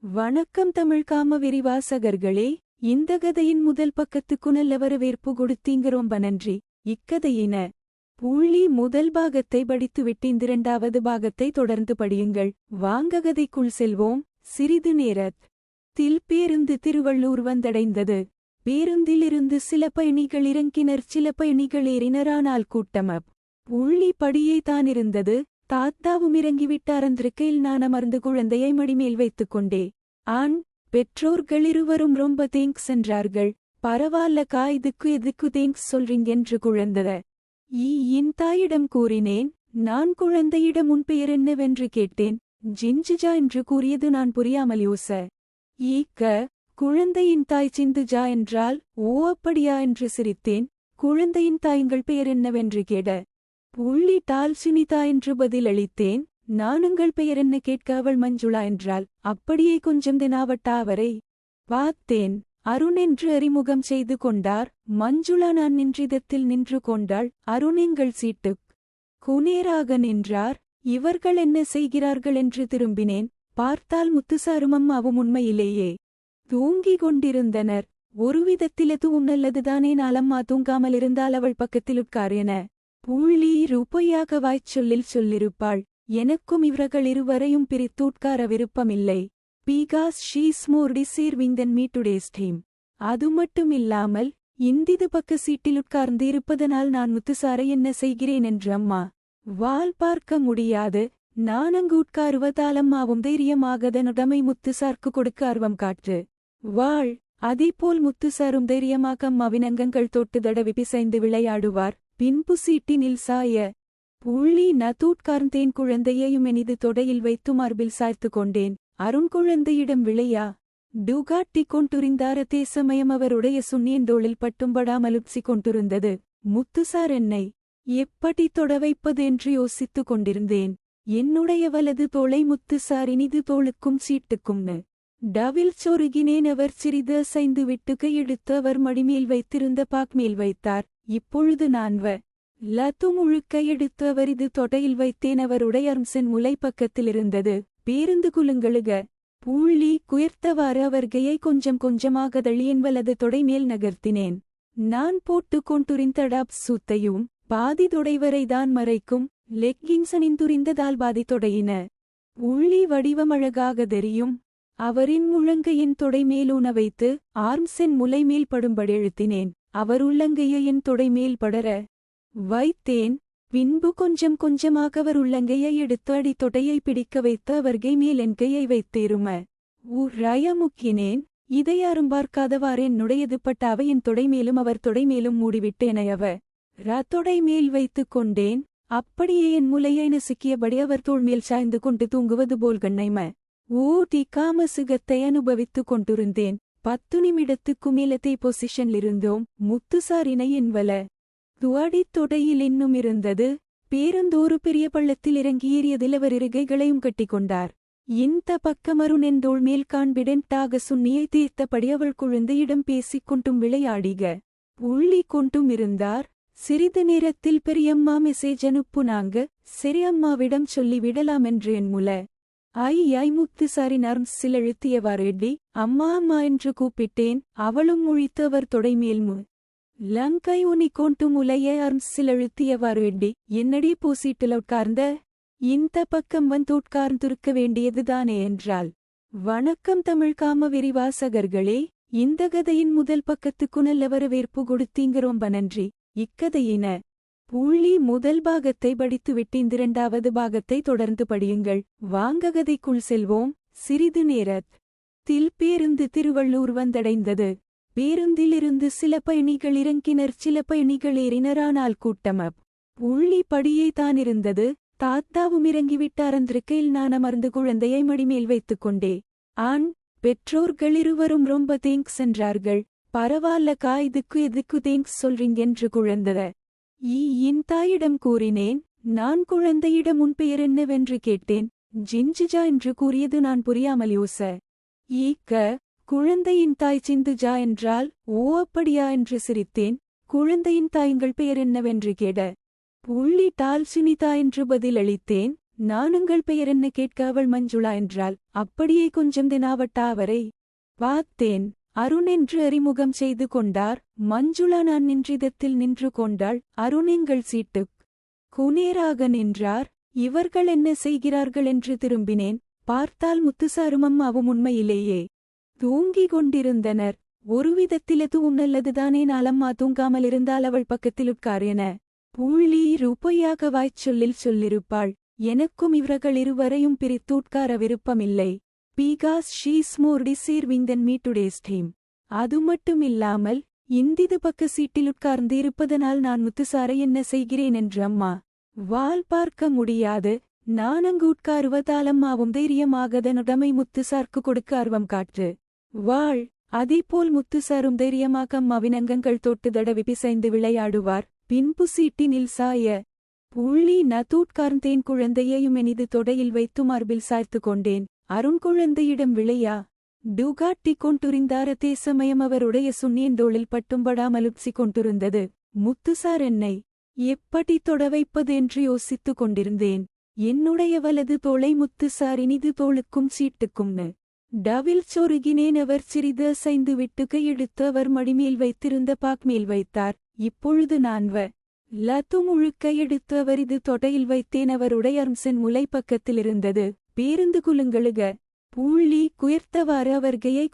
வணக்கம் தமிழ் காம விரிவாசகர்களே. இந்த கதையின் முதல் பக்கத்துக்கு நல்ல வரவேற்பு கொடுத்தீங்க, ரொம்ப நன்றி. இக்கதையின புள்ளி முதல் பாகத்தை படித்துவிட்டு இரண்டாவது பாகத்தை தொடர்ந்து படியுங்கள். வாங்க கதைக்குள் செல்வோம். சிறிது நேரத்தில் பேருந்து திருவள்ளூர் வந்தடைந்தது. பேருந்திலிருந்து சில பயணிகள் இறங்கினர், சில பயணிகள் ஏறினர். ஆனால் கூட்டம் புள்ளி படியே தானிருந்தது. தாத்தாவும் இறங்கிவிட்டாரந்திருக்கையில் நான் அமர்ந்து குழந்தையை மடிமேல் வைத்துக்கொண்டே. ஆண் பெற்றோர்கள் இருவரும் ரொம்ப தேங்க்ஸ் என்றார்கள். பரவால்லக்கா, இதுக்கு எதுக்கு தேங்க்ஸ் சொல்றீங்கென்று குழந்தை என் தாயிடம் கூறினேன். நான் குழந்தையிடம் உன் பெயர் என்னவென்று கேட்டேன். ஜிஞ்சுஜா என்று கூறியது. நான் புரியாமல் ஈக்க குழந்தையின் தாய் சிந்துஜா என்றால். ஓ அப்படியா என்று சிரித்தேன். குழந்தையின் தாய்கள் பெயர் என்னவென்று கேட புள்ளி டால்சினிதா என்று பதிலளித்தேன். நானுங்கள் பெயர் என்ன கேட்க அவள் மஞ்சுளா என்றாள். அப்படியே கொஞ்சம் தினாவட்டா அவரை பார்த்தேன். அருண் என்று அறிமுகம் செய்து கொண்டார். மஞ்சுளா நான் நின்றிதத்தில் நின்று கொண்டாள். அருண் எங்கள் சீட்டுக் குனேராக நின்றார். இவர்கள் என்ன செய்கிறார்கள் என்று திரும்பினேன். பார்த்தால் முத்துசாரும் அம்மாவும் உண்மையிலேயே தூங்கிக் கொண்டிருந்தனர். ஒருவிதத்தில் எதுவும் நல்லதுதானே, நாளம்மா தூங்காமல் இருந்தால் அவள் பக்கத்தில் உட்காரேன புள்ளி ரூபையாக வாய்ச்சொல்லில் சொல்லிருப்பாள். எனக்கும் இவர்கள் இருவரையும் பிரித்து உட்கார விருப்பமில்லை. Because she's more deserving than me today's team. அது மட்டும் இல்லாமல் இந்திது பக்க சீட்டில் உட்கார்ந்து இருப்பதனால் நான் முத்துசாரை என்ன செய்கிறேன் என்று அம்மா வால் பார்க்க முடியாது. நான் அங்கு உட்காருவதால் அம்மாவும் தைரியமாக தன்னுடைமை முத்துசார்க்கு கொடுக்க ஆர்வம் காற்று வாழ். அதேபோல் முத்துசாரும் தைரியமாக அம்மாவின் அங்கங்கள் தொட்டு தடவி பிசைந்து விளையாடுவார். பின்பு சீட்டினில் சாய புள்ளி நதூட்கார்ந்தேன். குழந்தையையும் எனிது தொடையில் வைத்து மார்பில் சாய்த்து கொண்டேன். அருண் குழந்தையிடம் விளையா டூகாட்டி கொண்டிருந்தார். அதே சமயம் அவருடைய சுண்ணியந்தோளில் பட்டும்படாமலுப்சி கொண்டிருந்தது. முத்துசார் என்னை எப்படி தொட வைப்பது என்று யோசித்துக் கொண்டிருந்தேன். என்னுடைய வலது தோளை முத்துசார் இனிது தோளுக்கும் சீட்டுக்கும்னு டவில் சொருகினேன். அவர் சிறிது அசைந்து விட்டு கையெடுத்து அவர் மடிமேல் வைத்திருந்த பாக்மேல் வைத்தார். இப்பொழுது நான் லத்து முழுக்க எடுத்து அவர் இது தொடையில் வைத்தேன். அவருடைய அர்ம்சன் முலை பக்கத்திலிருந்தது. பேருந்து குலுங்கழுக புள்ளி குயர்த்தவாறு அவர் கையை கொஞ்சம் கொஞ்சமாக தள்ளியன் வலது தொடை மேல் நகர்த்தினேன். நான் போட்டு கொண்டுரிந்தடாப் சூத்தையும் பாதி தொடைவரைதான் மறைக்கும் லெக்கிங்ஸனின் துரிந்ததால் பாதி தொடையின புள்ளி வடிவம் அழகாக தெரியும். அவரின் முழங்கையின் தொடை மேலூன வைத்து ஆர்ம்சென் முலை மேல் படும்படி எழுத்தினேன். அவர் உள்ளங்கையை என் தொடை மேல் படர வைத்தேன். பின்பு கொஞ்சம் கொஞ்சமாக அவர் உள்ளங்கையை எடுத்து அடி தொடையை பிடிக்க வைத்து அவர்கை மேல் என் கையை வைத்தேரும முக்கினேன். இதை யாரும் பார்க்காதவாறு என்னுடையது பட்டாவை என் தொடை மேலும் அவர் தொடை மேலும் மூடிவிட்டேனையவ தொடை மேல் வைத்துக் கொண்டேன். அப்படியே என் முலையை நசுக்கியபடி அவர் தோள் மேல் சாய்ந்து கொண்டு தூங்குவது போல் கண்ணைம ஊட்டி காமசுகத்தை அனுபவித்துக் கொண்டிருந்தேன். 10 நிமிடத்துக்கு மேலத்தை பொசிஷன்லிருந்தோம். முத்துசாரினை என்வல துவாடி தொடையில் இன்னும் இருந்தது. பேருந்து ஒரு பெரிய பள்ளத்தில் இறங்கி ஏறியதில் அவர் இருகைகளையும் கட்டிக்கொண்டார். இந்த பக்கம் அருண் என் தோள் மேல் கான்பிடென்ட்டாக சுண்ணியை தீர்த்தபடி அவள் குழந்தையிடம் பேசிக் கொண்டும் விளையாடிக புள்ளி கொண்டும் இருந்தார். சிறிது நேரத்தில் பெரியம்மா மெசேஜ் அனுப்புனாங்க. சரி அம்மாவிடம் சொல்லிவிடலாம் என்று என் முல முத்துசாரின் அர்ம்ஸில் எழுத்தியவாறு எட்டி அம்மா அம்மா என்று கூப்பிட்டேன். அவளும் முழித்து அவர் தொடைமேல் லங்கை உனி கொண்டு முலையை அர்ம்ஸில் எழுத்தியவாறு எட்டி என்னடி பூசீட்டில் உட்கார்ந்த இந்த பக்கம் வந்து உட்கார்ந்திருக்க வேண்டியதுதானே என்றாள். வணக்கம் தமிழ் காம விரிவாசகர்களே. இந்த கதையின் முதல் பக்கத்துக்கு நல்ல வரவேற்பு கொடுத்தீங்க, ரொம்ப நன்றி. இக்கதையின புள்ளி முதல் பாகத்தை படித்துவிட்டு இரண்டாவது பாகத்தை தொடர்ந்து படியுங்கள். வாங்க கதைக்குள் செல்வோம். சிறிது நேரத்தில் பேருந்து திருவள்ளூர் வந்தடைந்தது. பேருந்திலிருந்து சில பயணிகள் இறங்கினர், சில பயணிகள் ஏறினர். ஆனால் கூட்டம் புள்ளி படியே தானிருந்தது. தாத்தாவும் இறங்கிவிட்டாரந்திருக்கையில் நான் அமர்ந்து குழந்தையை மடிமேல் வைத்துக்கொண்டே. ஆண் பெற்றோர்கள் இருவரும் ரொம்ப தேங்க்ஸ் என்றார்கள். பரவால்லக்கா, இதுக்கு எதுக்கு தேங்க்ஸ் சொல்றீங்கென்று குழந்தை என் தாயிடம் கூறினேன். நான் குழந்தையிடம் உன் பெயர் என்னவென்று கேட்டேன். ஜிஞ்சுஜா என்று கூறியது. நான் புரியாமல் ஈக்க குழந்தையின் தாய் சிந்துஜா என்றால். ஓ அப்படியா என்று சிரித்தேன். குழந்தையின் தாய்கள் பெயர் என்னவென்று கேட புள்ளி டால்சினிதா என்று பதிலளித்தேன். நானுங்கள் பெயர் என்ன கேட்க அவள் மஞ்சுளா என்றாள். அப்படியே கொஞ்சம் தினாவட்டா அவரை பார்த்தேன். அருண் என்று அறிமுகம் செய்து கொண்டார். மஞ்சுளா நான் நின்றிதத்தில் நின்று கொண்டாள். அருண் எங்கள் சீட்டுக் குனேராக நின்றார். இவர்கள் என்ன செய்கிறார்கள் என்று திரும்பினேன். பார்த்தால் முத்துசாரும் அம்மாவும் உண்மையிலேயே தூங்கிக் கொண்டிருந்தனர். ஒருவிதத்தில் எதுவும் நல்லதுதானே, நாளம்மா தூங்காமல் இருந்தால் அவள் பக்கத்தில் உட்கார் புள்ளி ரூபையாக வாய்ச்சொல்லில் சொல்லிருப்பாள். எனக்கும் இவர்கள் இருவரையும் பிரித்து உட்கார விருப்பமில்லை. Because she's more deserving than me today's team. அது மட்டுமில்லாமல் இந்திது பக்க சீட்டில் உட்கார்ந்து இருப்பதனால் நான் முத்துசாரை என்ன செய்கிறேன் என்று அம்மா வால் பார்க்க முடியாது. நான் அங்கு உட்காருவதால் அம்மாவும் தைரியமாக தன்னுடைமை முத்துசார்க்கு கொடுக்க ஆர்வம் காட்டு வாள். அதேபோல் முத்துசாரும் தைரியமாக அம்மாவின் அங்கங்கள் தொட்டு தடவி பிசைந்து விளையாடுவார். பின்பு சீட்டினில் சாய புள்ளி நதூட்கார்ந்தேன். குழந்தையையும் எனிது தொடையில் வைத்து மார்பில் சாய்த்து கொண்டேன். அருண் குழந்தையிடம் விளையா டுகாட்டிக் கொண்டிருந்தார். அதே சமயம் அவருடைய சுண்ணியந்தோளில் பட்டும்படாமலுப்சி கொண்டிருந்தது. முத்துசார் என்னை எப்படி தொட வைப்பது என்று யோசித்துக் கொண்டிருந்தேன். என்னுடைய வலது தோளை முத்துசார் இனிது தோளுக்கும் சீட்டுக்கும்னு டவில் சொருகினேன். அவர் சிறிது அசைந்து விட்டு கையெடுத்து அவர் மடிமேல் வைத்திருந்த பாக்மேல் வைத்தார். இப்பொழுது நான் லத்து முழுக்க எடுத்து அவர் இது தொடையில் வைத்தேன். அவருடைய அர்ம்சன் முலை பக்கத்திலிருந்தது. பேருந்து குலுங்கழுக புள்ளி குயர்த்தவாறு அவர் கையை